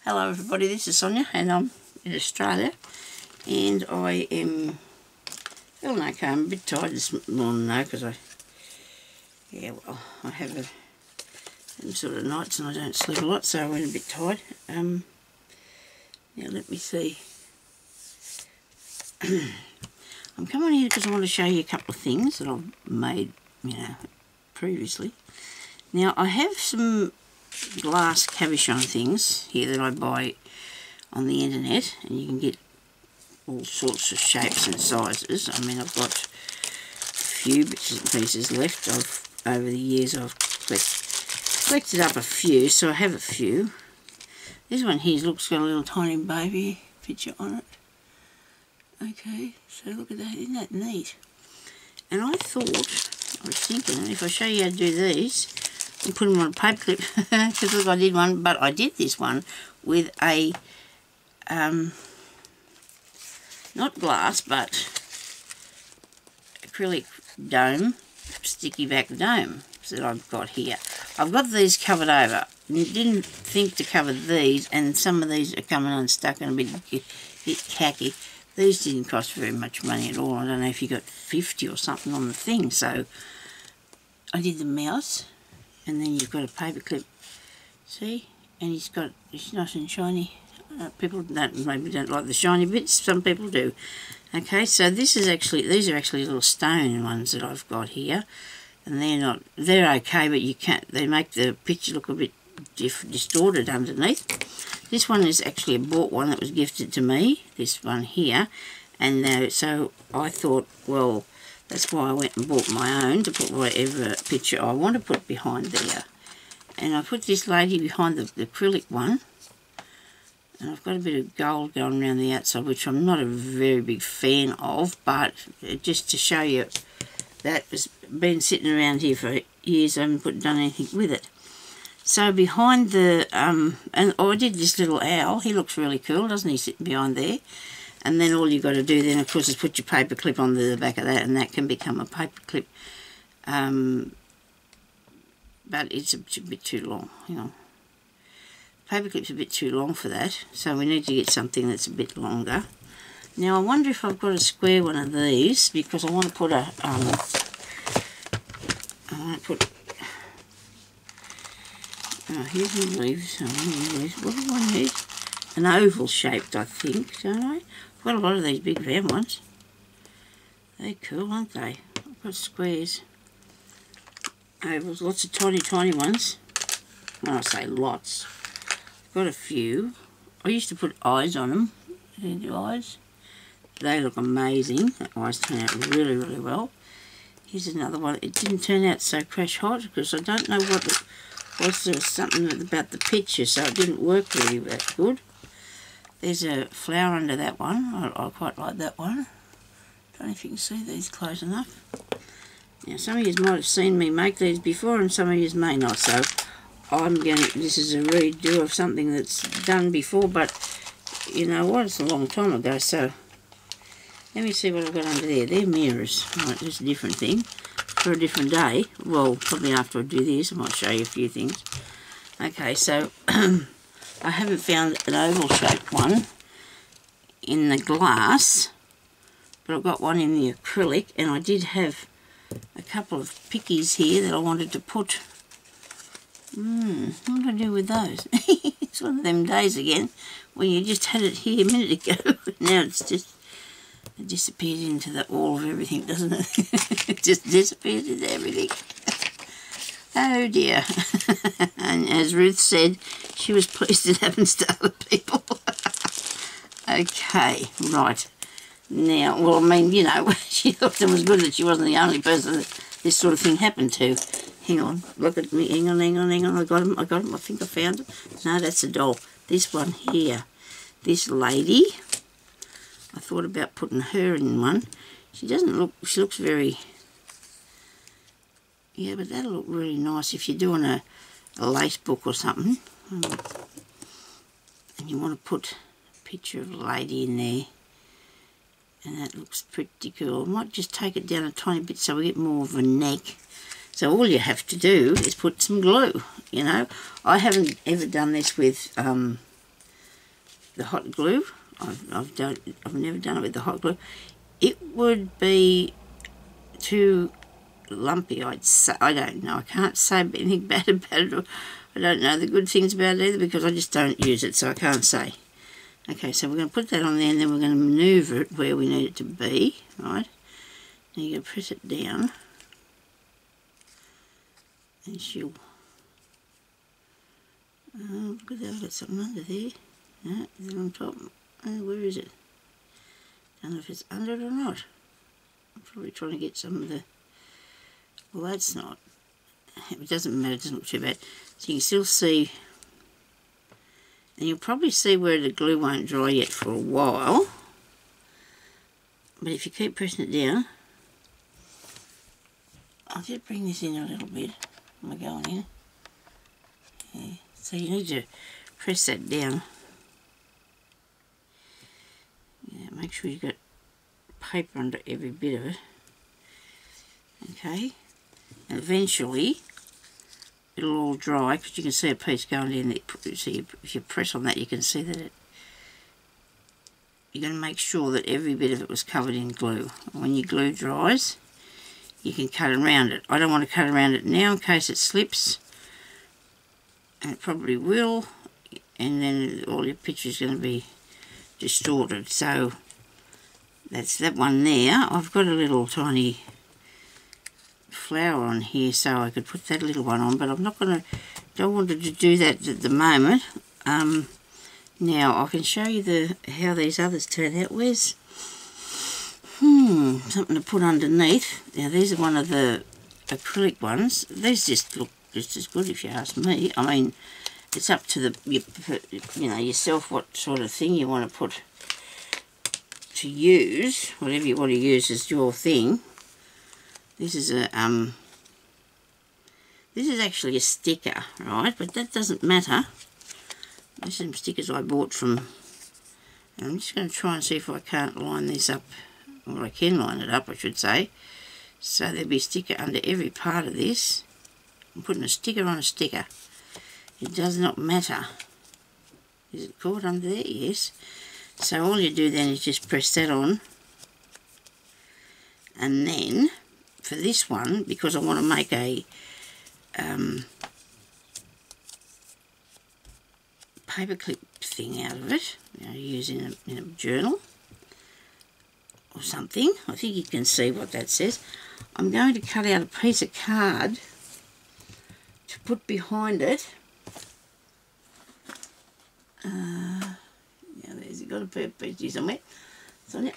Hello everybody, this is Sonia and I'm in Australia and I am feeling okay. I'm a bit tired this morning though because I have them sort of nights and I don't sleep a lot, so I went a bit tired. Now let me see. I'm coming here because I want to show you a couple of things that I've made, previously. Now I have some glass cabochon things here that I buy on the internet, and you can get all sorts of shapes and sizes. I mean, I've got a few bits and pieces left. Over the years I've collected up a few, so I have a few. This one here got a little tiny baby picture on it. Okay, so look at that, isn't that neat? And I was thinking, if I show you how to do these and put them on a paper clip, because look, I did one, but I did this one with a, not glass, but acrylic dome, sticky back dome that I've got here. I've got these covered over. Didn't think to cover these, and some of these are coming unstuck and a bit khaki. These didn't cost very much money at all. I don't know if you got 50 or something on the thing. So I did the mouse, and then you've got a paper clip. See? And it's nice and shiny. People maybe don't like the shiny bits. Some people do. Okay, so these are actually little stone ones that I've got here, and they're okay, but they make the picture look a bit distorted underneath. This one is actually a bought one that was gifted to me, this one here, and so I thought, well, that's why I went and bought my own, to put whatever picture I want to put behind there. And I put this lady behind the acrylic one, and I've got a bit of gold going around the outside, which I'm not a very big fan of, but just to show you, that has been sitting around here for years. I haven't done anything with it. So behind the, I did this little owl. He looks really cool, doesn't he, sitting behind there? And then all you've got to do then, of course, is put your paper clip on the back of that, and that can become a paper clip. But it's a bit too long, Paper clip's a bit too long for that, so we need to get something that's a bit longer. Now I wonder if I've got a square one of these, because I want to put here's my leaves. What do I need? An oval shaped, I think, don't I? I've got a lot of these big round ones. They're cool, aren't they? I've got squares, ovals, lots of tiny ones. When I say lots, I've got a few. I used to put eyes on them. The eyes. They look amazing. The eyes turn out really, really well. Here's another one. It didn't turn out so crash hot because I don't know what was there something about the picture, so it didn't work really that good. There's a flower under that one. I quite like that one. Don't know if you can see these close enough. Now some of you might have seen me make these before, and some of you may not. So this is a redo of something that's done before, but you know what? It's a long time ago. So let me see what I've got under there. They're mirrors. Right, that's a different thing. For a different day. Well, probably after I do this, I might show you a few things. Okay, so I haven't found an oval shaped one in the glass, but I've got one in the acrylic, and I did have a couple of pickies here that I wanted to put. What do I do with those? It's one of them days again when you just had it here a minute ago. Now it disappeared into all of everything, doesn't it? It just disappeared into everything. Oh dear. And as Ruth said, she was pleased it happens to other people. Okay, right. Now, well, I mean, she thought it was good that she wasn't the only person that this sort of thing happened to. Hang on, look at me. Hang on. I got him. I think I found it. No, that's a doll. This one here. This lady. I thought about putting her in one. She looks very, yeah, but that'll look really nice if you're doing a lace book or something. And you want to put a picture of a lady in there. And that looks pretty cool. I might just take it down a tiny bit so we get more of a neck. So all you have to do is put some glue, I haven't ever done this with the hot glue. I've never done it with the hot glue. It would be too lumpy, I'd say. I don't know. I can't say anything bad about it. I don't know the good things about it either because I just don't use it, so I can't say. Okay, so we're going to put that on there and then we're going to manoeuvre it where we need it to be, right? Now you're going to press it down and she'll... Oh, look at that, I've got something under there. No, is it on top? Oh, where is it? Don't know if it's under it or not. I'm probably trying to get some of the... Well, that's not. It doesn't matter, it doesn't look too bad. So you can still see, and you'll probably see where the glue won't dry yet for a while. But if you keep pressing it down, I'll just bring this in a little bit. Am I going in? Yeah. So you need to press that down. Yeah, make sure you've got paper under every bit of it. Okay. And eventually it'll all dry because you can see a piece going in there. So if you press on that, you can see that you're going to make sure that every bit of it was covered in glue. And when your glue dries, you can cut around it. I don't want to cut around it now in case it slips, and it probably will, and then all your picture's going to be distorted. So that's that one there. I've got a little tiny flower on here, so I could put that little one on, but I'm not going to, don't want to do that at the moment. Now I can show you how these others turn out. Where's something to put underneath. Now these are one of the acrylic ones. These just look just as good if you ask me. I mean, it's up to you know, yourself what sort of thing you want to put to use. Whatever you want to use is your thing. This is a this is actually a sticker, right? But that doesn't matter. These are some stickers I bought from. And I'm just going to try and see if I can't line this up, or I can line it up, I should say. So there'll be a sticker under every part of this. I'm putting a sticker on a sticker. It does not matter. Is it caught under there? Yes. So all you do then is just press that on, and then for this one, because I want to make a paperclip thing out of it, you know, use in a journal or something. I think you can see what that says. I'm going to cut out a piece of card to put behind it. Yeah, there's got a piece here somewhere. Sonia.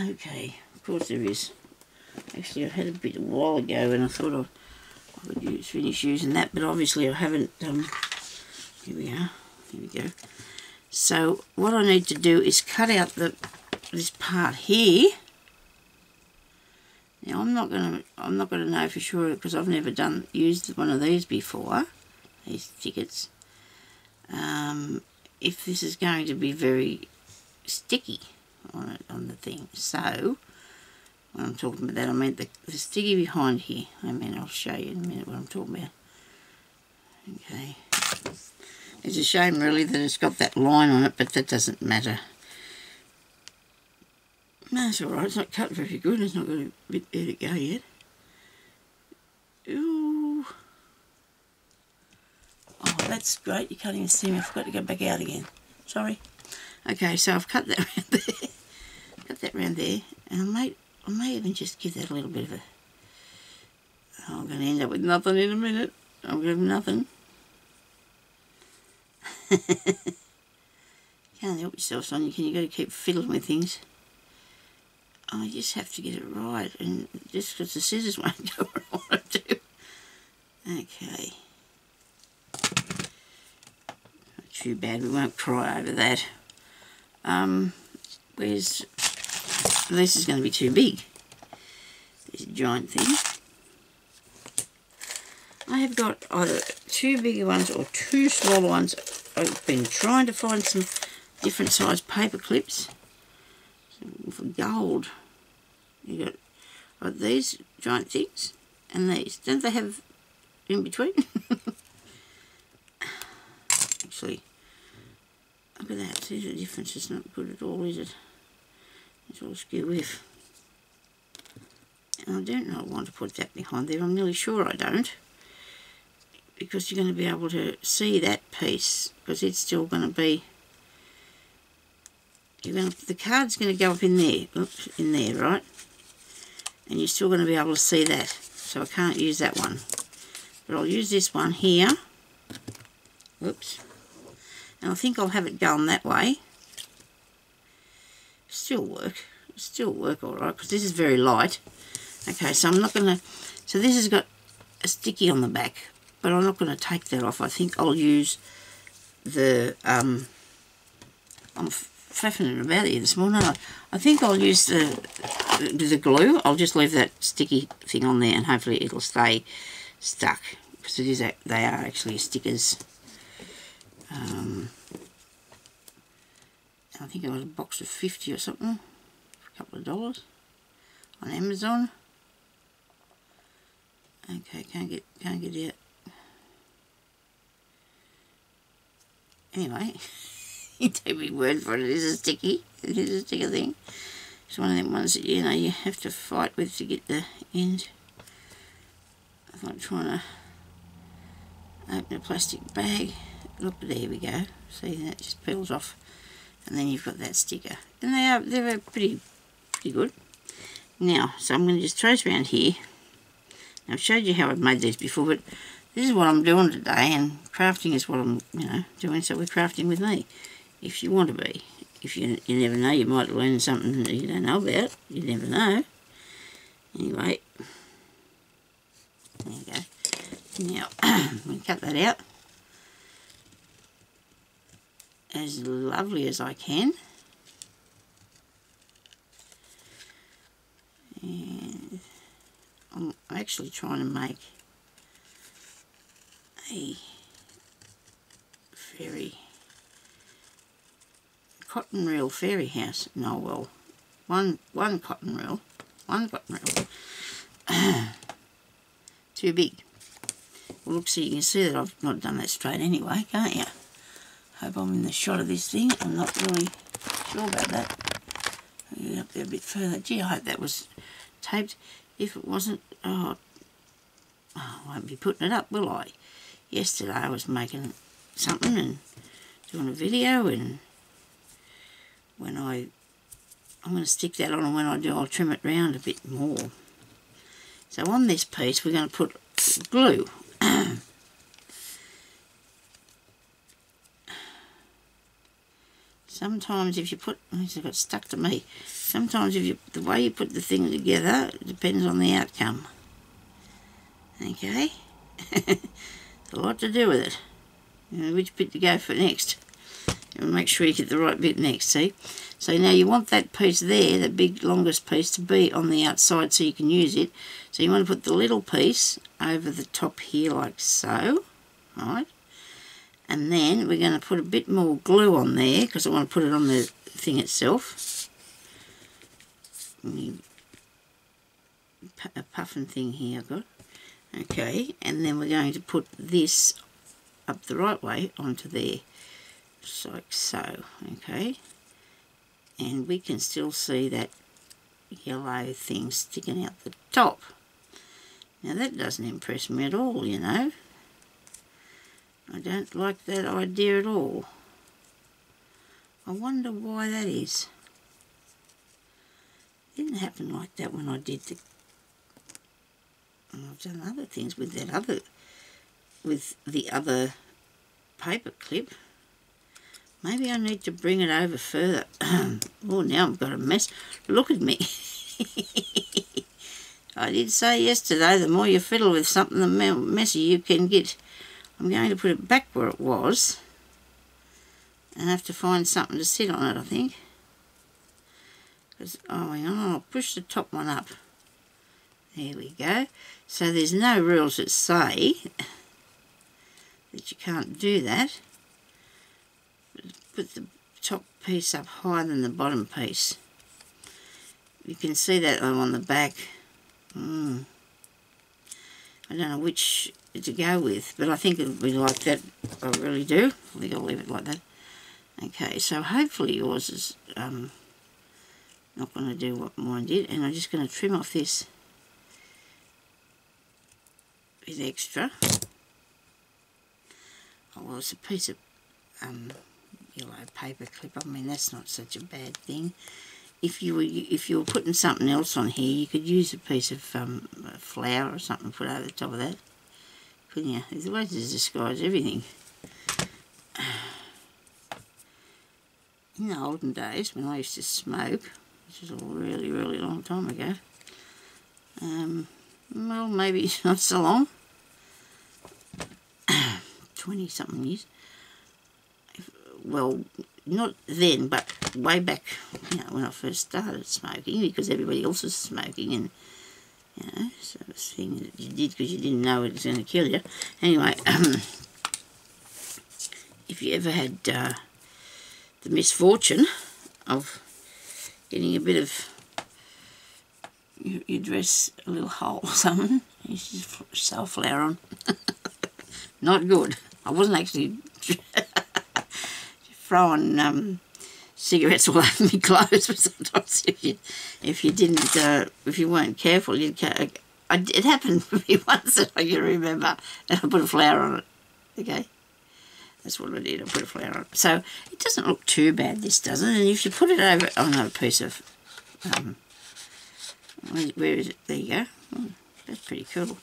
Okay, of course there is. Actually, I had a bit a while ago and I thought I would finish using that, but obviously I haven't. Here we are. Here we go. So what I need to do is cut out this part here. Now I'm not gonna know for sure because I've never used one of these before. These tickets. If this is going to be very sticky on the thing, so when I'm talking about that, I meant the sticky behind here. I'll show you in a minute what I'm talking about. Okay. It's a shame really that it's got that line on it, but that doesn't matter. No, it's alright, it's not cut very good, it's not got a bit there to go yet. Ooh. Oh, that's great, you can't even see me, I forgot to go back out again. Sorry. Okay, so I've cut that around there. Cut that around there, and I may even just give that a little bit of a... Oh, I'm going to end up with nothing in a minute. I'm going to have nothing. Can't help yourself, Sonia. You've got to keep fiddling with things. I just have to get it right, and just because the scissors won't go where I want to do. Okay. Not too bad. We won't cry over that. Where's... This is going to be too big. This giant thing. I have got either two bigger ones or two smaller ones. I've been trying to find some different size paper clips. So for gold, you got these giant things and these. Don't they have in between? Actually, Look at that, see the difference, it's not good at all, is it? It's all skew with. And I do not want to put that behind there, I'm nearly sure I don't. Because you're going to be able to see that piece, because it's still going to be, the card's going to go up in there, oops, in there, right? And you're still going to be able to see that. So I can't use that one. But I'll use this one here. Oops. And I think I'll have it going that way. Still work alright, because this is very light. Okay, so I'm not going to, so this has got a sticky on the back, but I'm not going to take that off. I think I'll use the, I'm faffing it about here this morning. I think I'll use the glue. I'll just leave that sticky thing on there and hopefully it'll stay stuck, because it is, they are actually stickers. I think it was a box of 50 or something, for a couple of dollars on Amazon. Okay, can't get out. Anyway, you take my word for it. It is a sticky. It is a sticky thing. It's one of them ones that, you know, you have to fight with to get the end. I'm not trying to open a plastic bag. Look, there we go. See, that just peels off. And then you've got that sticker. And they're pretty good. Now, so I'm going to just trace around here. Now, I've showed you how I've made these before, but this is what I'm doing today, and crafting is what I'm, doing, so we're crafting with me. If you want to be. If you never know, you might learn something that you don't know about. You never know. Anyway. There you go. Now, I'm going to cut that out as lovely as I can. And I'm actually trying to make a fairy cotton reel fairy house. No, well, one cotton reel. Too big. Well, look, so you can see that I've not done that straight anyway, can't you? Hope I'm in the shot of this thing. I'm not really sure about that. I'll get up there a bit further. Gee, I hope that was taped. If it wasn't, I won't be putting it up, will I? Yesterday I was making something and doing a video, and when I'm going to stick that on, and when I do, I'll trim it round a bit more. So on this piece we're going to put glue. Sometimes if you put, it got stuck to me. Sometimes the way you put the thing together depends on the outcome. Okay? A lot to do with it. You know, which bit to go for next. And make sure you get the right bit next, see? So now you want that piece there, the big longest piece, to be on the outside so you can use it. So you want to put the little piece over the top here like so. Right? And then we're going to put a bit more glue on there, because I want to put it on the thing itself. A puffin thing here I've got. Okay, and then we're going to put this up the right way onto there. Just like so, okay. And we can still see that yellow thing sticking out the top. Now that doesn't impress me at all, you know. I don't like that idea at all. I wonder why that is. It didn't happen like that when I did the... I've done other things with that with the other paper clip. Maybe I need to bring it over further. Oh, now I've got a mess. Look at me. I did say yesterday, the more you fiddle with something, the messier you can get. I'm going to put it back where it was and have to find something to sit on it, I think. Oh, hang on, I'll push the top one up. There we go. So there's no rules that say that you can't do that. Put the top piece up higher than the bottom piece. You can see that on the back. I don't know which to go with, but I think it'll be like that. I really do. I think I'll leave it like that. Okay, so hopefully yours is not going to do what mine did, and I'm just going to trim off this bit extra. Oh, well, it's a piece of yellow paper clip. I mean, that's not such a bad thing. If you were putting something else on here, you could use a piece of flour or something, put over the top of that, couldn't you? There's ways to disguise everything. In the olden days, when I used to smoke, which is a really, really long time ago, well, maybe not so long, 20-something years. Well, not then, but way back, you know, when I first started smoking, because everybody else was smoking, and, you know, so it was a thing that you did because you didn't know it was going to kill you. Anyway, if you ever had the misfortune of getting a bit of your dress a little hole or something, you just sew flour on. Not good. I wasn't actually throwing cigarettes all over my clothes, but sometimes if you weren't careful, it happened for me once that I can remember, and I put a flour on it. Okay, that's what I did. I put a flour on it. So it doesn't look too bad, this doesn't. And if you put it over on another piece of where is it? There you go. Oh, that's pretty cool.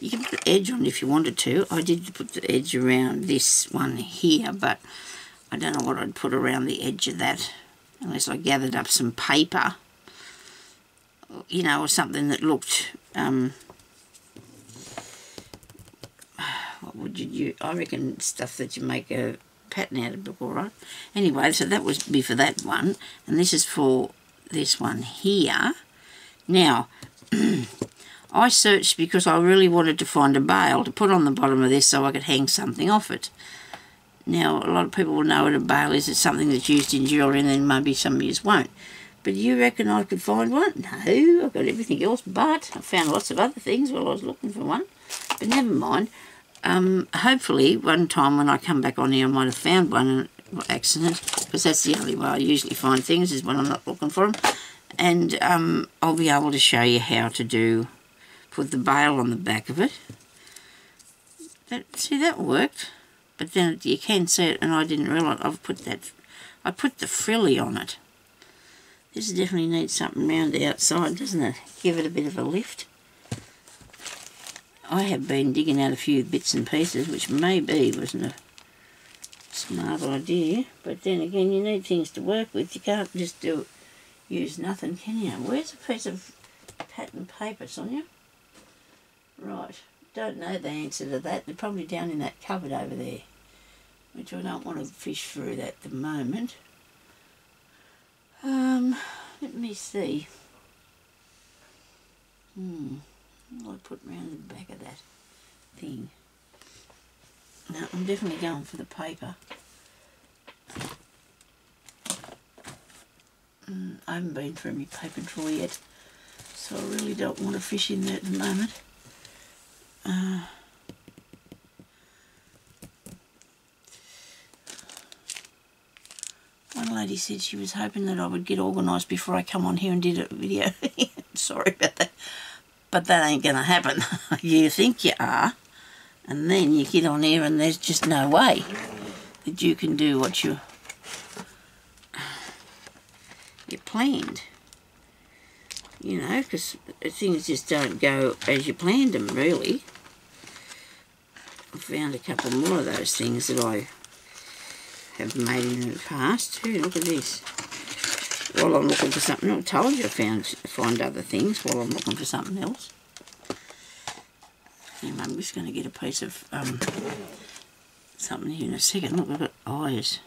You can put edge on if you wanted to. I did put the edge around this one here, but I don't know what I'd put around the edge of that unless I gathered up some paper, you know, or something that looked, what would you use? I reckon stuff that you make a pattern out of before, right? Anyway, so that would be for that one, and this is for this one here. Now, I searched because I really wanted to find a bail to put on the bottom of this so I could hang something off it. Now, a lot of people will know what a bail is. It's something that's used in jewellery, and then maybe some of you won't. But you reckon I could find one? No, I've got everything else, but I found lots of other things while I was looking for one. But never mind. Hopefully, one time when I come back on here, I might have found one by accident, because that's the only way I usually find things, is when I'm not looking for them. And I'll be able to show you how to put the bail on the back of it. See, that worked. But then you can see it, and I didn't realise I put the frilly on it. This definitely needs something round the outside, doesn't it? Give it a bit of a lift. I have been digging out a few bits and pieces, which maybe wasn't a smart idea, but then again, you need things to work with. You can't just use nothing, can you? Where's a piece of pattern paper, Sonia? Right. Don't know the answer to that. They're probably down in that cupboard over there, which I don't want to fish through that at the moment. Let me see. What do I put around the back of that thing? No, I'm definitely going for the paper. I haven't been through my paper drawer yet, so I really don't want to fish in there at the moment. One lady said she was hoping that I would get organised before I come on here and did a video. Sorry about that, but that ain't going to happen. You think you are, and then you get on here and there's just no way that you can do what you planned. You know, because things just don't go as you planned them, really. I found a couple more of those things that I have made in the past too. Look at this. While I'm looking for something else, I told you I find other things while I'm looking for something else. And I'm just going to get a piece of something here in a second. Look, I've got eyes.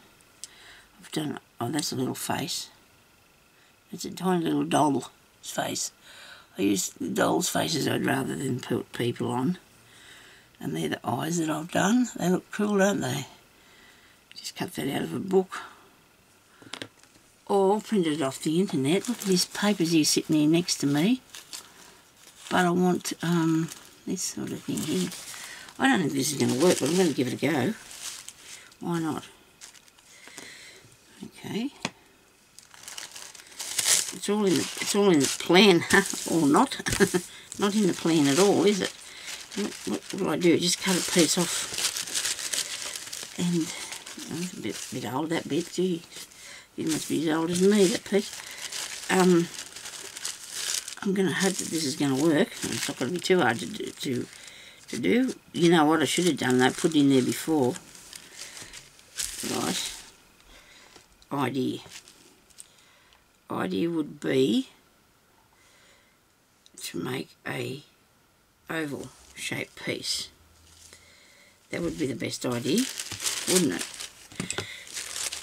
I've done, oh, that's a little face. It's a tiny little doll's face. I use the doll's faces rather than put people on. And they're the eyes that I've done. They look cool, don't they? Just cut that out of a book. Or printed it off the internet. Look at this paper's here sitting here next to me. But I want this sort of thing here. I don't think this is going to work, but I'm going to give it a go. Why not? Okay. It's all in the plan, or not. Not in the plan at all, is it? What do I do? Just cut a piece off. And it's a bit old, that bit. Gee, it must be as old as me, that piece. I'm going to hope that this is going to work. It's not going to be too hard to do. You know what I should have done? They put in there before. Right. Idea would be to make a oval shaped piece. That would be the best idea, wouldn't it?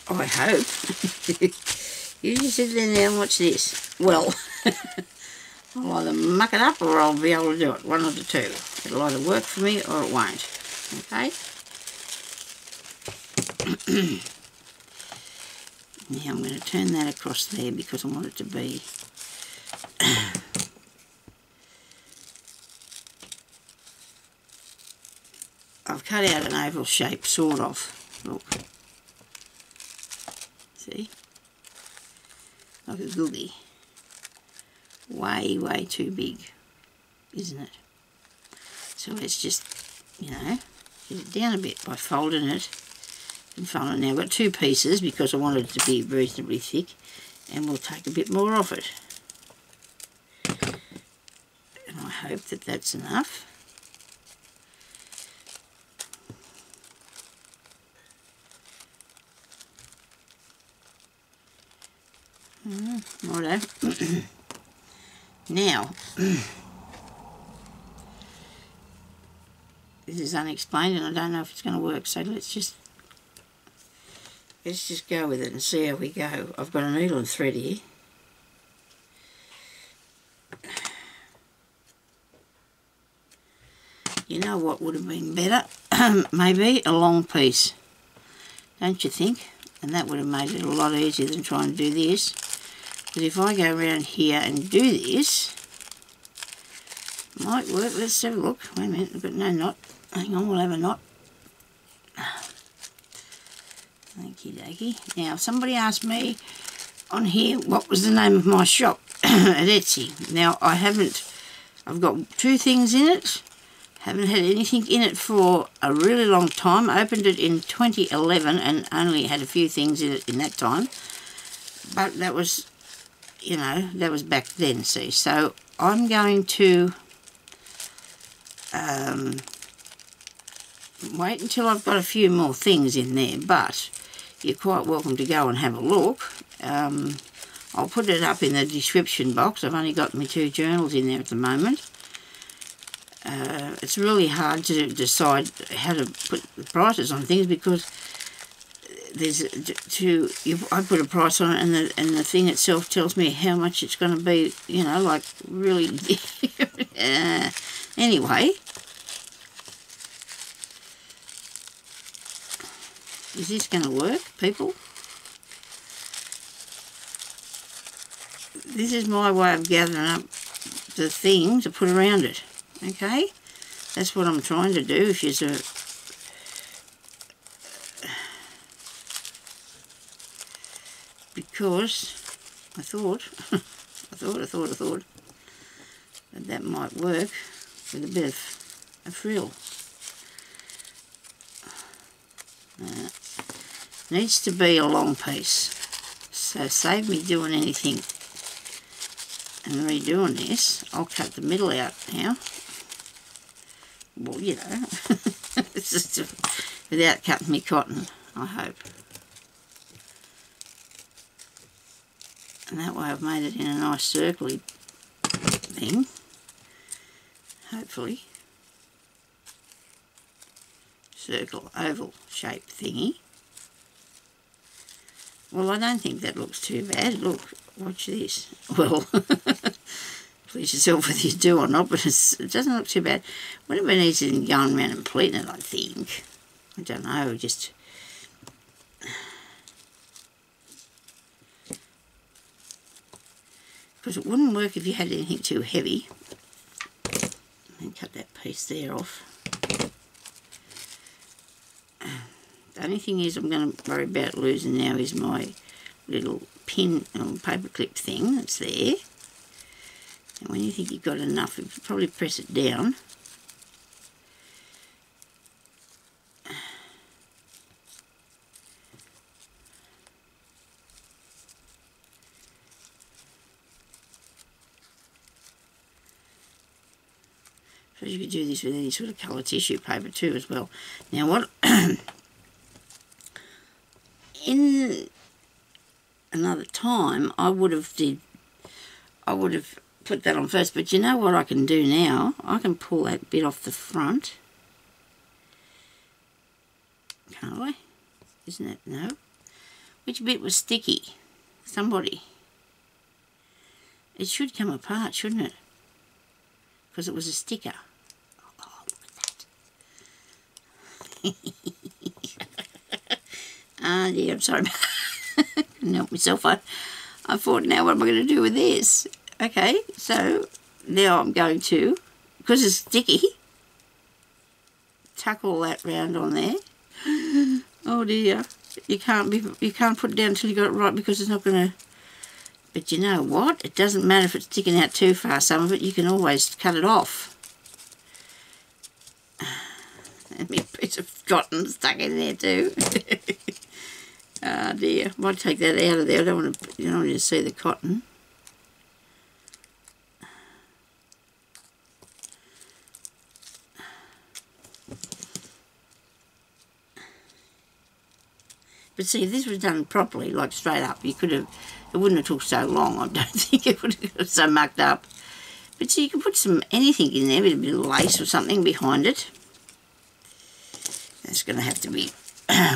I hope. You just sit there now and watch this. Well, I'll either muck it up or I'll be able to do it. One of the two. It'll either work for me or it won't. Okay? Now I'm going to turn that across there because I want it to be I've cut out an oval shape, sort of. Look. See? Like a googie. Way, way too big, isn't it? So let's just, you know, get it down a bit by folding it. And fold it. Now I've got two pieces because I want it to be reasonably thick, and we'll take a bit more off it. And I hope that that's enough. Righto. Now, this is unexplained and I don't know if it's going to work, so let's just go with it and see how we go. I've got a needle and thread here. You know what would have been better? Maybe a long piece, don't you think? And that would have made it a lot easier than trying to do this. But if I go around here and do this, it might work. Let's have a look. Wait a minute, I've got no knot. Hang on, we'll have a knot. Okie dokie. Now, somebody asked me on here what was the name of my shop at Etsy. Now, I've got two things in it. Haven't had anything in it for a really long time. Opened it in 2011 and only had a few things in it in that time. But that was, you know, that was back then, see. So I'm going to wait until I've got a few more things in there. But you're quite welcome to go and have a look. I'll put it up in the description box. I've only got my two journals in there at the moment. It's really hard to decide how to put the prices on things because I put a price on it and the thing itself tells me how much it's going to be, you know, like really. Anyway, is this going to work, people? This is my way of gathering up the thing to put around it. Okay, that's what I'm trying to do. If you're because I thought that might work with a bit of a frill. Needs to be a long piece, so save me doing anything and redoing this. I'll cut the middle out now. Well, you know, it's just without cutting me cotton, I hope. And that way I've made it in a nice circly thing, hopefully. Circle, oval shaped thingy. Well, I don't think that looks too bad. Look, watch this. Well, please yourself whether you do or not, but it doesn't look too bad. Would have been easier than going around and pleating it, I think. I don't know, just... because it wouldn't work if you had anything too heavy. And cut that piece there off. The only thing is I'm going to worry about losing now is my little pin or paper clip thing that's there. And when you think you've got enough, you probably press it down. So you could do this with any sort of colour tissue paper too as well. Now what in another time I would have put that on first, but you know what I can do now? I can pull that bit off the front. Can't I? Isn't it? No. Which bit was sticky? Somebody. It should come apart, shouldn't it? Because it was a sticker. Oh, look at that. Yeah, I'm sorry. Couldn't help myself. I thought, now what am I going to do with this? Okay, so now I'm going to, because it's sticky, tuck all that round on there. Oh dear, you can't put it down until you got it right, because it's not going to. But you know what? It doesn't matter if it's sticking out too far. Some of it you can always cut it off. And me a piece of cotton stuck in there too. Oh dear, I might take that out of there. I don't want to. You don't want to see the cotton. But see, if this was done properly, like straight up, you could have, it wouldn't have took so long. I don't think it would have got so mucked up. But see, you can put anything in there, a bit of lace or something behind it. That's going to have to be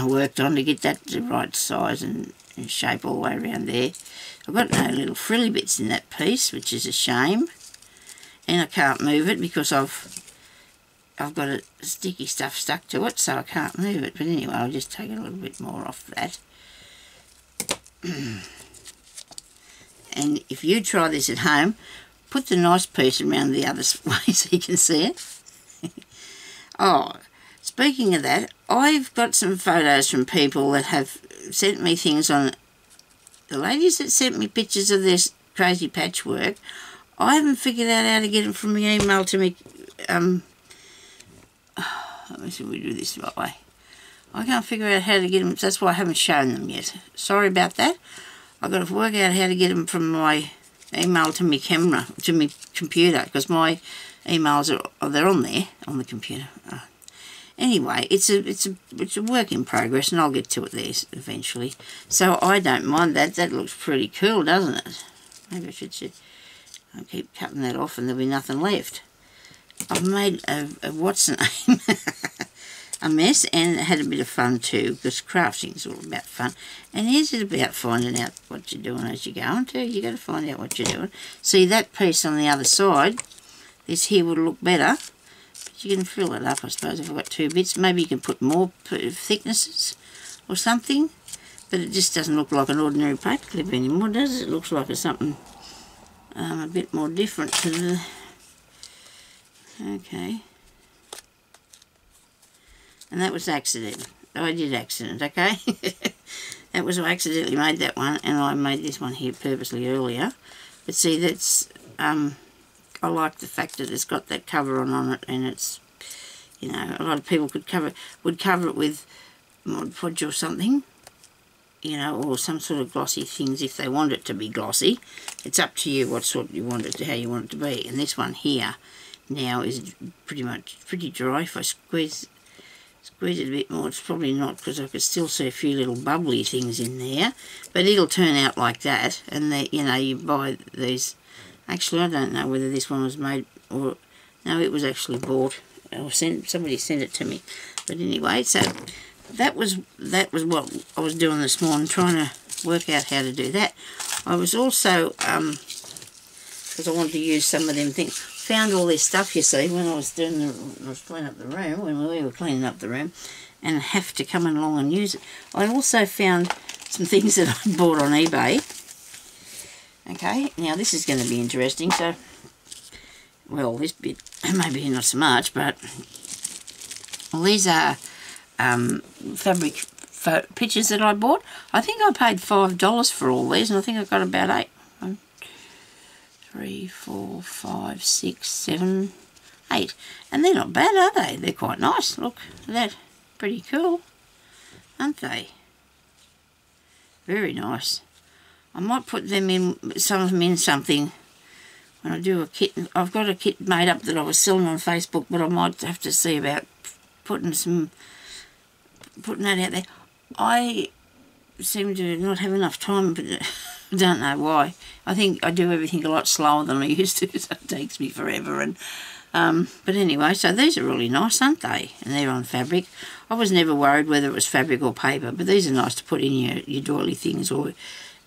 worked on to get that the right size and shape all the way around there. I've got no little frilly bits in that piece, which is a shame. And I can't move it because I've got a sticky stuff stuck to it, so I can't move it. But anyway, I'll just take a little bit more off that. And if you try this at home, put the nice piece around the other way so you can see it. Oh, speaking of that, I've got some photos from people that have sent me things on. The ladies that sent me pictures of this crazy patchwork, I haven't figured out how to get them from the email to me. Let me see if we do this the right way. I can't figure out how to get them. That's why I haven't shown them yet. Sorry about that. I've got to work out how to get them from my email to my camera, to my computer, because my emails they're on there on the computer. Anyway, it's a work in progress, and I'll get to it there eventually. So I don't mind that. That looks pretty cool, doesn't it? Maybe I should I'll keep cutting that off, and there'll be nothing left. I've made a what's the name, a mess, and had a bit of fun too, because crafting's all about fun. And is it about finding out what you're doing as you're going to? You got to find out what you're doing. See, that piece on the other side, this here would look better, but you can fill it up, I suppose. If I've got two bits, maybe you can put more thicknesses or something, but it just doesn't look like an ordinary paperclip anymore, does it? It looks like it's something a bit more different to the... Okay. And that was accident. I did accident, okay? That was, I accidentally made that one, and I made this one here purposely earlier. But see, that's, I like the fact that it's got that cover on it, and it's, you know, a lot of people would cover it with Mod Podge or something, you know, or some sort of glossy things if they want it to be glossy. It's up to you what sort you want it to, how you want it to be. And this one here now is pretty dry. If I squeeze it a bit more, it's probably not, because I could still see a few little bubbly things in there, but it'll turn out like that. And they, you know, you buy these. Actually, I don't know whether this one was made or no, it was actually bought or somebody sent it to me. But anyway, so that was what I was doing this morning, trying to work out how to do that. I was also because I wanted to use some of them things. Found all this stuff, you see, when I was cleaning up the room, when we were cleaning up the room, and have to come along and use it. I also found some things that I bought on eBay. Okay, now this is going to be interesting. So, well, this bit, maybe not so much, but well, these are fabric pictures that I bought. I think I paid $5 for all these, and I think I got about 8. 1, 3, 4, 5, 6, 7, 8. And they're not bad, are they? They're quite nice. Look at that. Pretty cool, aren't they? Very nice. I might put them in, some of them in something when I do a kit. I've got a kit made up that I was selling on Facebook, but I might have to see about putting that out there. I seem to not have enough time, but I don't know why. I think I do everything a lot slower than I used to, so it takes me forever. And but anyway, so these are really nice, aren't they? And they're on fabric. I was never worried whether it was fabric or paper, but these are nice to put in your doily things or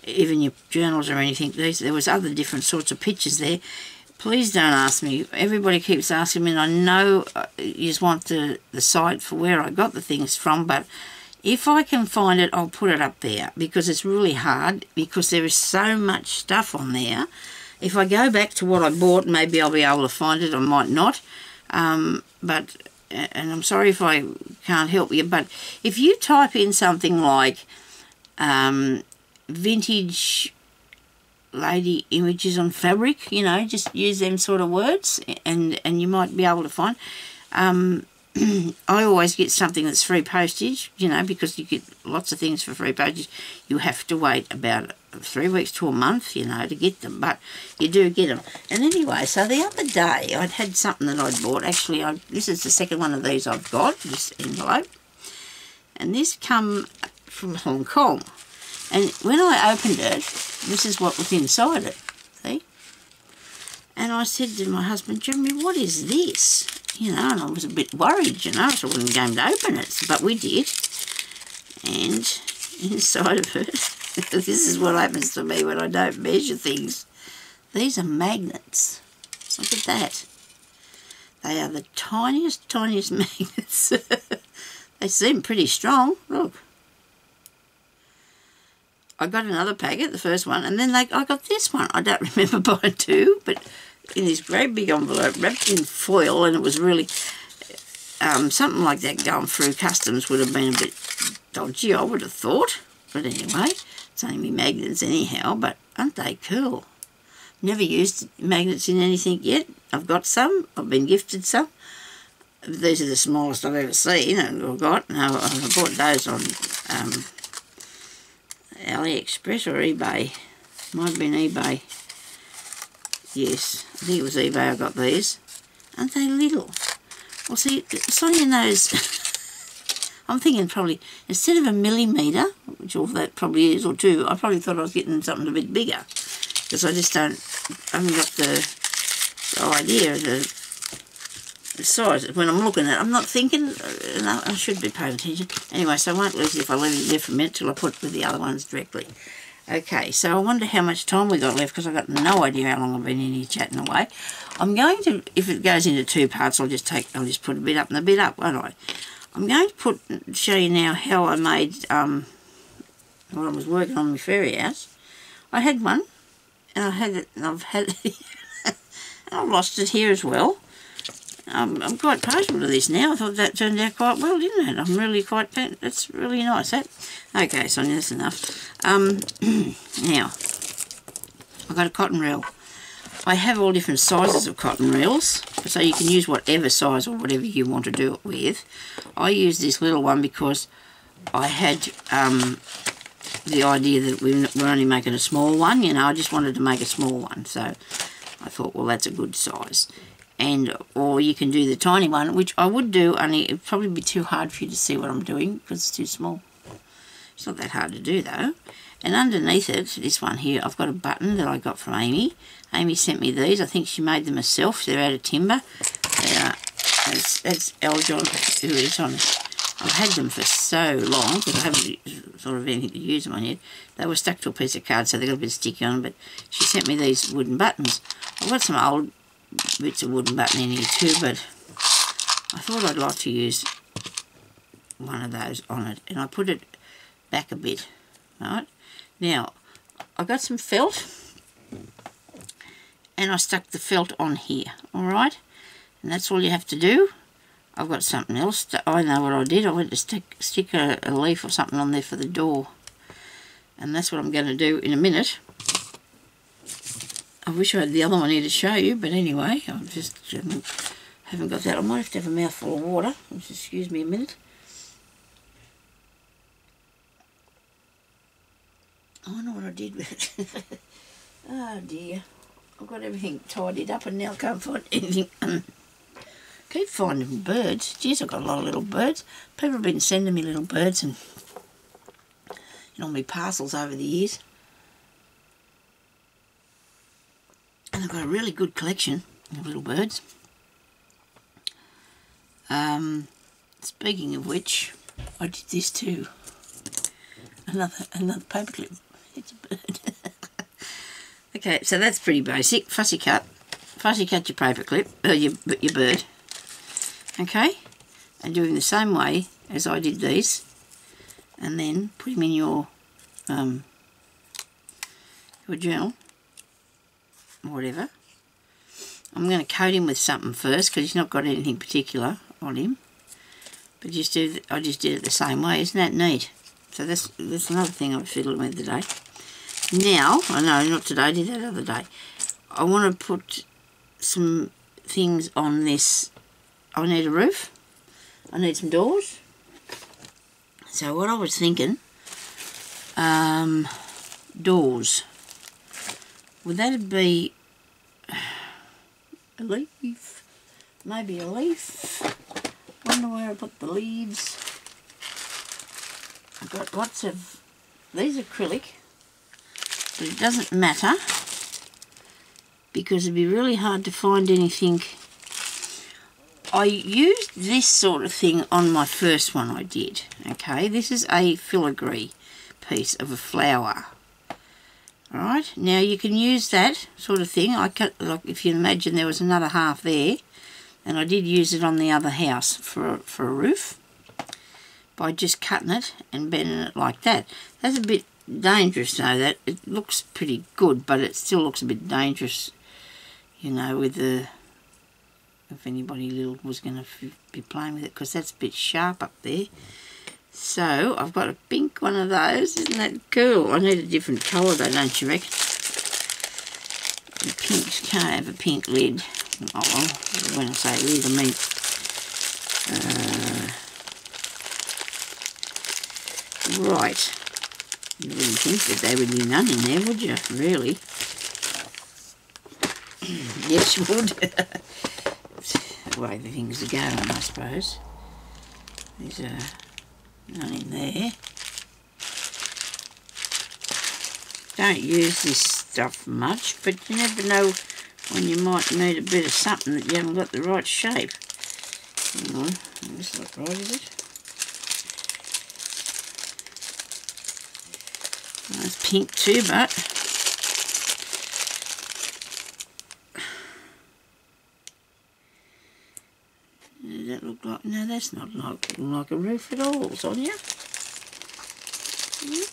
even your journals or anything. There was other different sorts of pictures there. Please don't ask me. Everybody keeps asking me, and I know you just want the site for where I got the things from, but if I can find it, I'll put it up there, because it's really hard, because there is so much stuff on there. If I go back to what I bought, maybe I'll be able to find it. I might not. But and I'm sorry if I can't help you, but if you type in something like vintage lady images on fabric, you know, just use them sort of words, and you might be able to find. I always get something that's free postage, you know, because you get lots of things for free postage. You have to wait about 3 weeks to a month, you know, to get them, but you do get them. And anyway, so the other day I'd had something that I'd bought. Actually, this is the second one of these I've got, this envelope. And this come from Hong Kong. And when I opened it, this is what was inside it, see? And I said to my husband, Jeremy, what is this? You know, and I was a bit worried, you know, so I wasn't going to open it, but we did. And inside of it, this is what happens to me when I don't measure things. These are magnets. Look at that. They are the tiniest, tiniest magnets. They seem pretty strong. Look. I got another packet, the first one, and then I got this one. I don't remember buying two, but in this great big envelope wrapped in foil, and it was really something like that going through customs would have been a bit dodgy, I would have thought. But anyway, it's only magnets anyhow, but aren't they cool? Never used magnets in anything yet. I've got some. I've been gifted some. These are the smallest I've ever seen and I've got. No, I bought those on AliExpress or eBay. Might have been eBay. Yes, I think it was eBay I got these. Aren't they little? Well, see, Sonya knows. I'm thinking probably, instead of 1 millimetre, which all that probably is, or 2, I probably thought I was getting something a bit bigger. Because I just haven't got the idea of the size. When I'm looking at it, I'm not thinking, I should be paying attention. Anyway, so I won't lose it if I leave it there for a minute till I put it with the other ones directly. Okay, so I wonder how much time we got left, because I've got no idea how long I've been in here chatting away. I'm going to, if it goes into 2 parts, I'll just put a bit up and a bit up, won't I? I'm going to show you now how I made what I was working on my fairy house. I had one, and I've had it, and I've lost it here as well. I'm quite partial to this now. I thought that turned out quite well, didn't it? I'm really quite, that's really nice, that. Okay, Sonia, that's enough. Now, I've got a cotton reel. I have all different sizes of cotton reels, so you can use whatever size or whatever you want to do it with. I use this little one because I had the idea that we're only making a small one, you know. I just wanted to make a small one, so I thought, well, that's a good size. Or you can do the tiny one, which I would do, only it'd probably be too hard for you to see what I'm doing because it's too small. It's not that hard to do though. And underneath it, this one here, I've got a button that I got from Amy. Amy sent me these. I think she made them herself. They're out of timber. That's Eljon, who is on. I've had them for so long because I haven't sort of anything to use them on yet. They were stuck to a piece of card, so they got a bit sticky on them, but she sent me these wooden buttons. I've got some old bits of wooden button in here too, but I thought I'd like to use one of those on it, and I put it back a bit. Right now, I got some felt, and I stuck the felt on here. All right, and that's all you have to do. I've got something else. I know what I did. I went to stick a leaf or something on there for the door. And that's what I'm going to do in a minute. I wish I had the other one here to show you, but anyway, I just haven't got that. I might have to have a mouthful of water. Just excuse me a minute. I know what I did with it. Oh dear. I've got everything tidied up and now I can't find anything. Keep finding birds. Geez, I've got a lot of little birds. People have been sending me little birds and on my parcels over the years. And I've got a really good collection of little birds. Speaking of which, I did this too. Another paperclip. It's a bird. Okay, so that's pretty basic. Fussy cut your paperclip, your bird. Okay, and doing the same way as I did these, and then put him in your journal, or whatever. I'm going to coat him with something first because he's not got anything particular on him. But I just did it the same way. Isn't that neat? So that's another thing I've fiddled with today. Now, I know not today, I did that the other day. I want to put some things on this. I need a roof. I need some doors. So what I was thinking, doors. Would that be a leaf? Maybe a leaf. Wonder where I put the leaves. I've got lots of these acrylic, but it doesn't matter because it'd be really hard to find anything. I used this sort of thing on my first one I did. Okay, this is a filigree piece of a flower. Alright, now you can use that sort of thing. I cut, like if you imagine there was another half there, and I did use it on the other house for a roof by just cutting it and bending it like that. That's a bit dangerous though. That it looks pretty good, but it still looks a bit dangerous, you know, with the, if anybody little was going to be playing with it, because that's a bit sharp up there. So I've got a pink one of those. Isn't that cool? I need a different colour though, don't you reckon? The pinks can't have a pink lid. Oh well, when I say lid, I mean right. You wouldn't think that there would be none in there, would you? Really? Yes, you would. That's the way the things are going, I suppose. There's none in there. Don't use this stuff much, but you never know when you might need a bit of something that you haven't got the right shape. Hang on, that's not right, is it? Well, it's pink too, but does that look like? No, that's not like a roof at all, Sonia.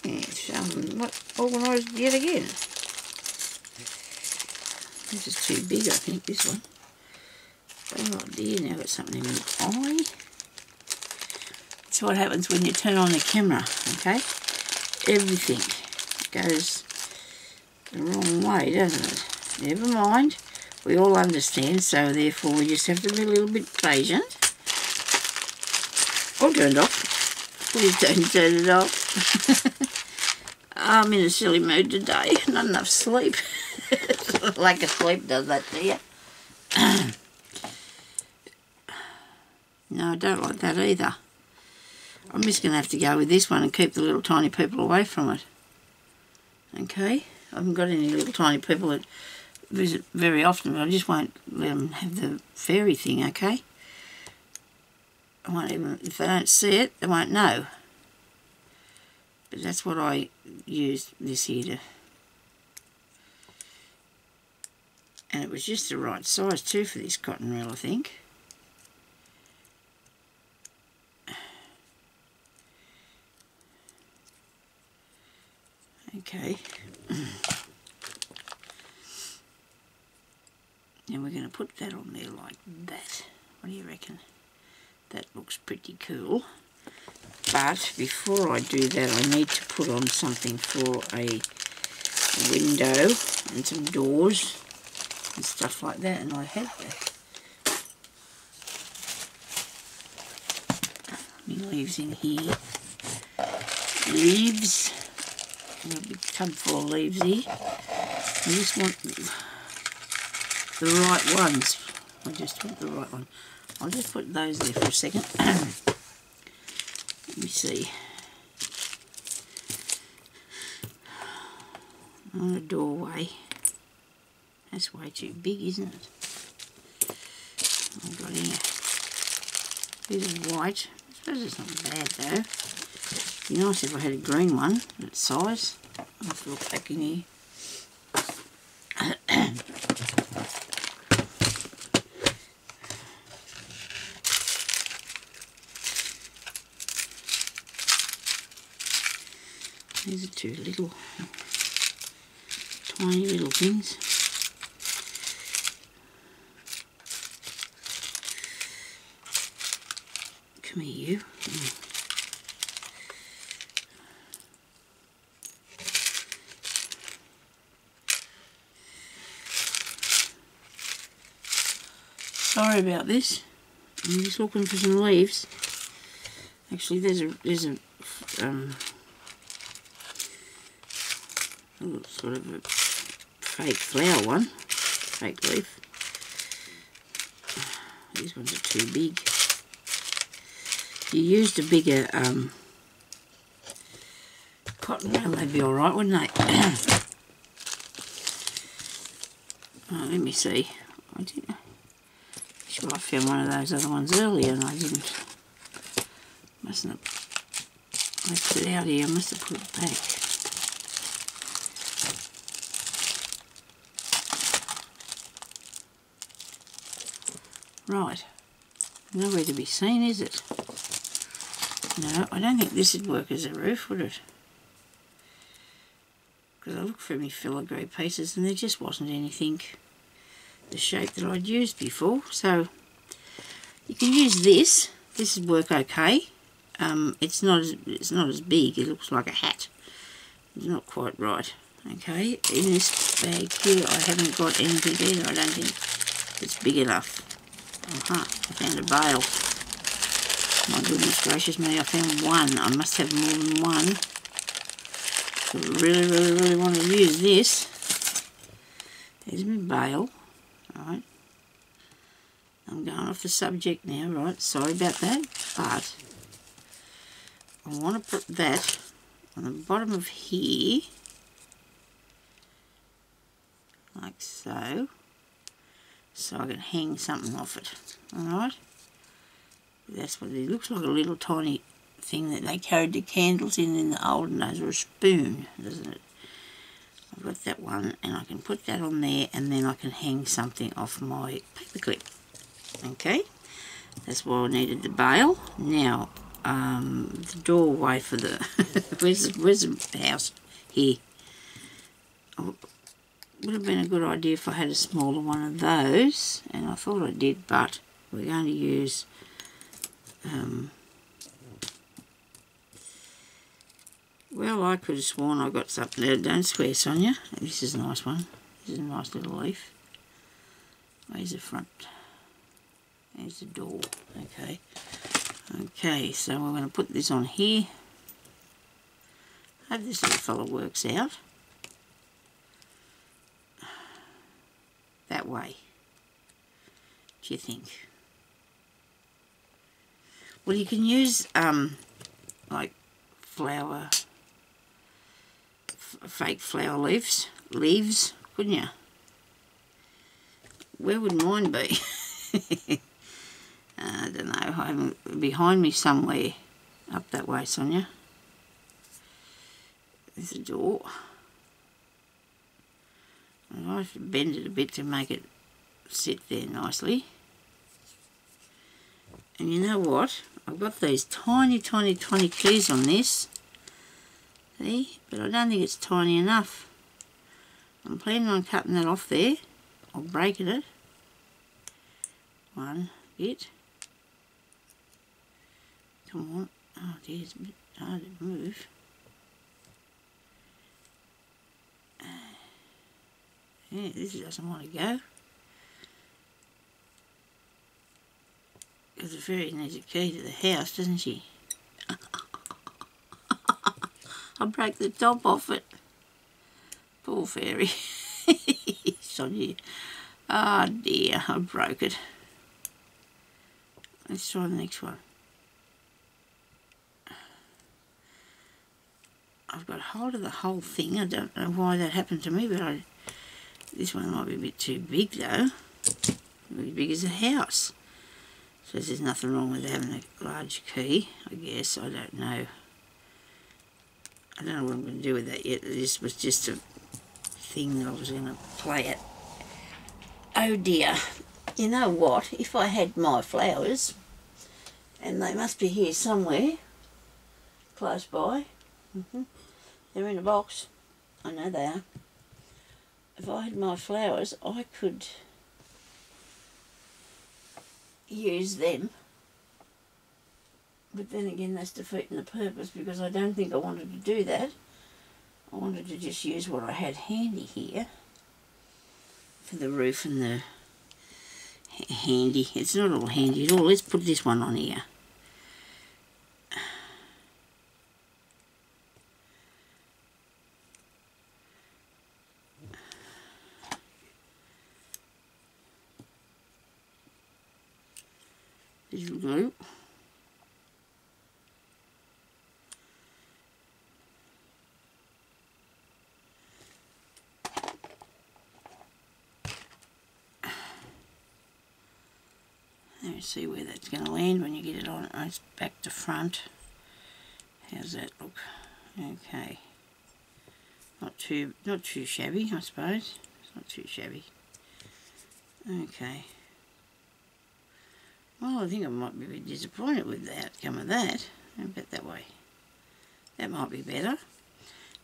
Yes, what organised yet again. This is too big, I think, this one. Oh dear, now I've got something in my eye. That's what happens when you turn on the camera, okay? Everything goes the wrong way, doesn't it? Never mind. We all understand, so therefore we just have to be a little bit patient. All turned off. Please don't turn it off. I'm in a silly mood today. Not enough sleep. Lack of sleep does that to you. No, I don't like that either. I'm just going to have to go with this one and keep the little tiny people away from it. Okay? I haven't got any little tiny people that visit very often, but I just won't let them have the fairy thing, okay? I won't even, if they don't see it, they won't know. But that's what I used this here to. And it was just the right size too for this cotton reel, I think. Okay. Now we're going to put that on there like that. What do you reckon? That looks pretty cool. But before I do that, I need to put on something for a window and some doors and stuff like that. And I have my leaves in here. Leaves. I've got a big tub full of leaves here. I just want the right ones. I just want the right one. I'll just put those there for a second. Let me see. On a doorway. That's way too big, isn't it? I've got here. These are white. I suppose it's not bad though. It'd be nice if I had a green one, that size. I'll have to look back in here. These are two little, tiny little things. Come here, you. Sorry about this. I'm just looking for some leaves. Actually, there's a sort of a fake flower one, fake leaf. These ones are too big. If you used a bigger cotton round, they'd be alright, wouldn't they? Oh, let me see. Sure, I found one of those other ones earlier and I didn't. Mustn't have left it out here. I must have put it back. Right, nowhere to be seen, is it? No, I don't think this would work as a roof, would it? Because I looked for my filigree pieces and there just wasn't anything the shape that I'd used before. So you can use this. This would work okay. It's not as big. It looks like a hat. It's not quite right. Okay, in this bag here, I haven't got anything either. I don't think it's big enough. I found a bale. My goodness gracious me, I found one. I must have more than one. So I really want to use this. There's my bale. Alright. I'm going off the subject now, right? Sorry about that. But I want to put that on the bottom of here. Like so. So I can hang something off it. Alright? That's what it looks like, a little tiny thing that they carried the candles in the olden days, or a spoon, doesn't it? I've got that one and I can put that on there and then I can hang something off my paper clip. Okay? That's why I needed the bale. Now, the doorway for the... where's the house? Here. Would have been a good idea if I had a smaller one of those, and I thought I did, but we're going to use well, I could have sworn I got something there. Don't swear, Sonia. This is a nice one. This is a nice little leaf. Where's the front? There's the door. Okay. Okay, so we're going to put this on here. Hope this little fella works out. That way. What do you think? Well, you can use like fake flower leaves, couldn't you? Where would mine be? I don't know. I haven't, behind me somewhere, up that way, Sonia. There's a door. I have to bend it a bit to make it sit there nicely. And you know what? I've got these tiny keys on this. See? But I don't think it's tiny enough. I'm planning on cutting that off there. Or breaking it. One bit. Come on. Oh dear, it's a bit hard to move. Yeah, this doesn't want to go. Because the fairy needs a key to the house, doesn't she? I'll break the top off it. Poor fairy. Sonya. Oh dear, I broke it. Let's try the next one. I've got hold of the whole thing. I don't know why that happened to me, but this one might be a bit too big though. As big as a house. So there's nothing wrong with having a large key, I guess. I don't know. I don't know what I'm going to do with that yet. This was just a thing that I was going to play at. Oh dear. You know what? If I had my flowers, and they must be here somewhere, close by. They're in a box. I know they are. If I had my flowers, I could use them. But then again, that's defeating the purpose, because I don't think I wanted to do that. I wanted to just use what I had handy here for the roof and the handy. It's not all handy at all. Let's put this one on here. Little glue. Let's see where that's going to land when you get it on. It's back to front. How's that look? Okay. Not too shabby, I suppose. It's not too shabby. Okay. Well, I think I might be a bit disappointed with the outcome of that. How about that way? That might be better.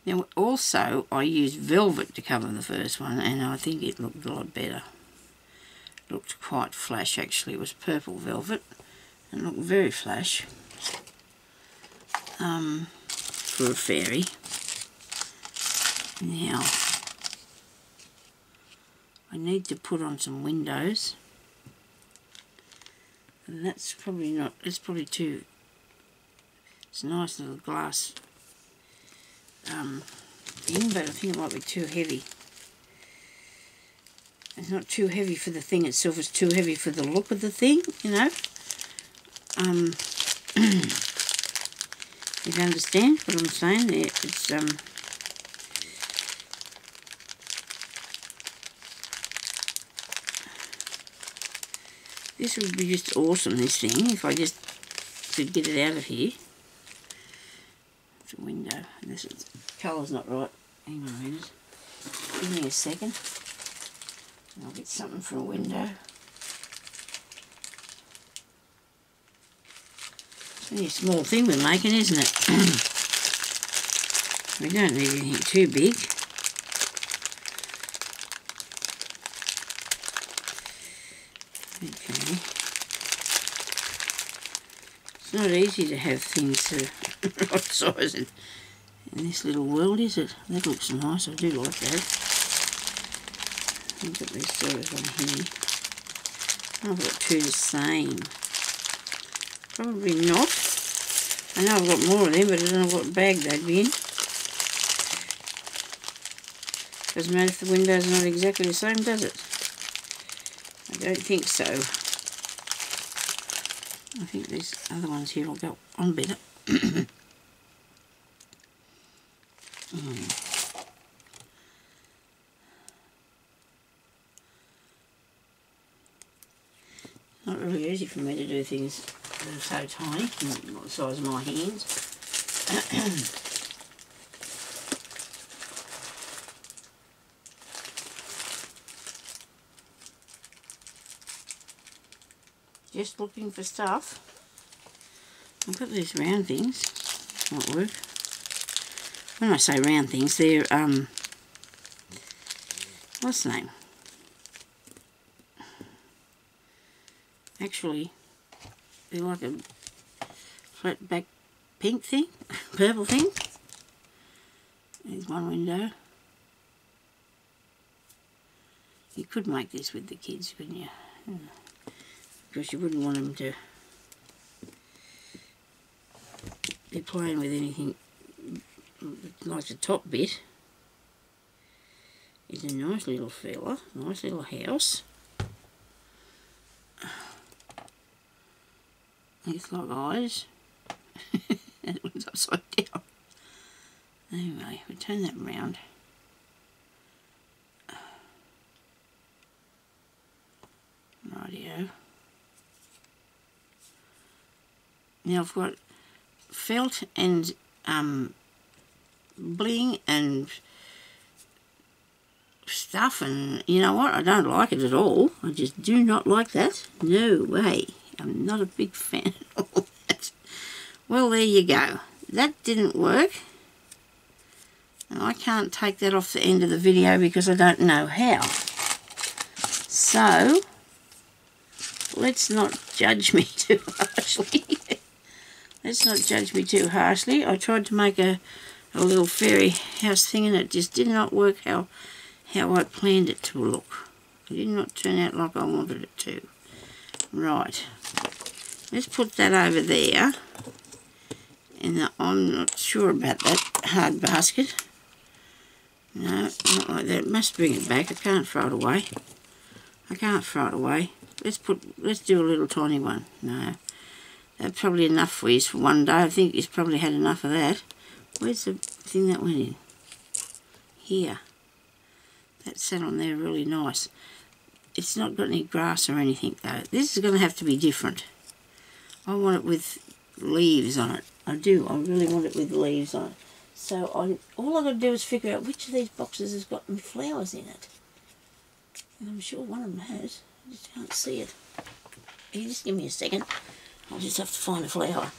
Now, also, I used velvet to cover the first one, and I think it looked a lot better. It looked quite flash, actually. It was purple velvet, and it looked very flash for a fairy. Now, I need to put on some windows. And that's probably not, it's probably too, it's a nice little glass thing, but I think it might be too heavy. It's not too heavy for the thing itself, it's too heavy for the look of the thing, you know. You can understand what I'm saying there? It's, this would be just awesome, this thing, if I just could get it out of here. It's a window. This is, colour's not right. Hang on a minute. Give me a second. And I'll get something for a window. It's only a small thing we're making, isn't it? We don't need anything too big. Okay. It's not easy to have things the right size in this little world, is it? That looks nice, I do like that. Look at these sort on here. I've got two the same. Probably not. I know I've got more of them, but I don't know what bag they'd be in. Doesn't matter if the window's not exactly the same, does it? I don't think so. I think these other ones here will go on better. Not really easy for me to do things that are so tiny, not the size of my hands. Just looking for stuff. I've got these round things. Might work. When I say round things, they're what's the name? Actually, they're like a flat back pink thing, purple thing. There's one window. You could make this with the kids, couldn't you? Because you wouldn't want them to be playing with anything like the top bit. Is a nice little fella, nice little house. Looks like eyes. That one's upside down. Anyway, we'll turn that round. Rightio. Now I've got felt and bling and stuff, and you know what? I don't like it at all. I just do not like that. No way. I'm not a big fan of all that. Well, there you go. That didn't work. And I can't take that off the end of the video because I don't know how. So, let's not judge me too harshly. Let's not judge me too harshly. I tried to make a little fairy house thing and it just did not work how I planned it to look. It did not turn out like I wanted it to. Right. Let's put that over there. And I'm not sure about that hard basket. No, not like that. It must bring it back. I can't throw it away. I can't throw it away. Let's do a little tiny one. No. That's probably enough for you for one day. I think he's probably had enough of that. Where's the thing that went in? Here. That sat on there really nice. It's not got any grass or anything though. This is going to have to be different. I want it with leaves on it. I do. I really want it with leaves on it. So all I've got to do is figure out which of these boxes has got any flowers in it. And I'm sure one of them has. I just can't see it. Can you just give me a second? I'll just have to find a flower.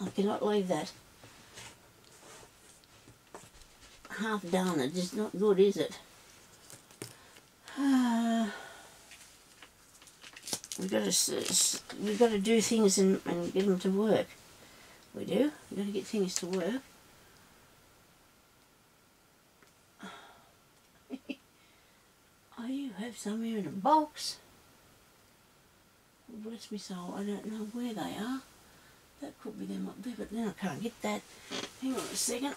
I cannot leave that half done. It's just not good, is it? We've got to do things and get them to work. We do. We've got to get things to work. Oh, you have some here in a box. Bless me soul, I don't know where they are. That could be them up there, but then I can't get that. Hang on a second.